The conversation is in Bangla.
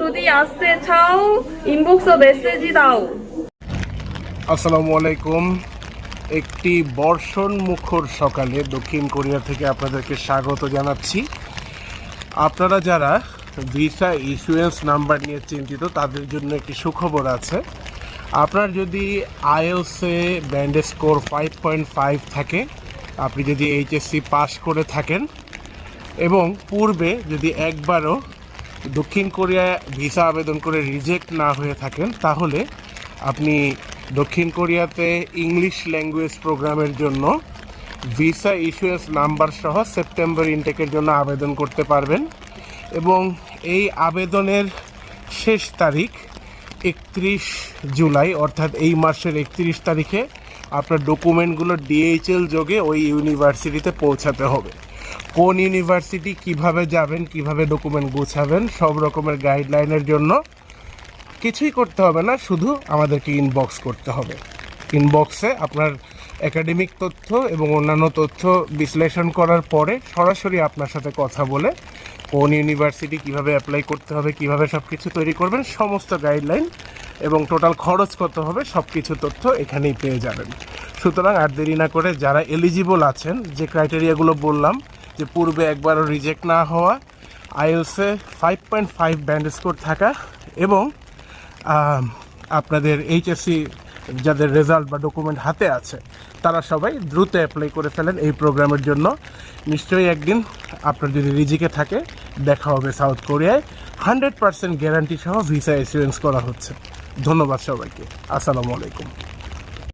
যদি আসতে চাও ইনবক্সে মেসেজ দাও। আসসালামু আলাইকুম। একটি বর্ষণ মুখর সকালে দক্ষিণ কোরিয়া থেকে আপনাদেরকে স্বাগত জানাচ্ছি। আপনারা যারা ভিসা ইস্যুয়েন্স নাম্বার নিয়ে চিন্তিত তাদের জন্য একটি সুখবর আছে। আপনার যদি আইএলসে ব্যান্ড স্কোর 5.5 থাকে, আপনি যদি এইচএসসি পাস করে থাকেন এবং পূর্বে যদি একবারও দক্ষিণ কোরিয়া ভিসা আবেদন করে রিজেক্ট না হয়ে থাকেন, তাহলে আপনি দক্ষিণ কোরিয়াতে ইংলিশ ল্যাঙ্গুয়েজ প্রোগ্রামের জন্য ভিসা ইস্যুয়েন্স নাম্বার সহ সেপ্টেম্বর ইনটেকের জন্য আবেদন করতে পারবেন। এবং এই আবেদনের শেষ তারিখ 31 জুলাই, অর্থাৎ এই মাসের 31 তারিখে আপনার ডকুমেন্টগুলো ডিএইচএল যোগে ওই ইউনিভার্সিটিতে পৌঁছাতে হবে। কোন ইউনিভার্সিটি, কিভাবে যাবেন, কিভাবে ডকুমেন্ট গোছাবেন, সব রকমের গাইডলাইনের জন্য কিছুই করতে হবে না, শুধু আমাদেরকে ইনবক্স করতে হবে। ইনবক্সে আপনার একাডেমিক তথ্য এবং অন্যান্য তথ্য বিশ্লেষণ করার পরে সরাসরি আপনার সাথে কথা বলে কোন ইউনিভার্সিটি, কিভাবে অ্যাপ্লাই করতে হবে, কিভাবে সব কিছু তৈরি করবেন, সমস্ত গাইডলাইন এবং টোটাল খরচ কত হবে সব কিছু তথ্য এখানেই পেয়ে যাবেন। সুতরাং আর দেরি না করে যারা এলিজিবল আছেন, যে ক্রাইটেরিয়াগুলো বললাম, যে পূর্বে একবারও রিজেক্ট না হওয়া, আইএলসে 5.5 ব্যান্ড স্কোর থাকা এবং আপনাদের এইচএসসি যাদের রেজাল্ট বা ডকুমেন্ট হাতে আছে, তারা সবাই দ্রুত অ্যাপ্লাই করে ফেলেন এই প্রোগ্রামের জন্য। নিশ্চয়ই একদিন আপনার যদি রিজিকে থাকে দেখা হবে সাউথ কোরিয়ায়। 100% গ্যারান্টি সহ ভিসা ইস্যুয়েন্স করা হচ্ছে। ধন্যবাদ সবাইকে। আসসালামু আলাইকুম।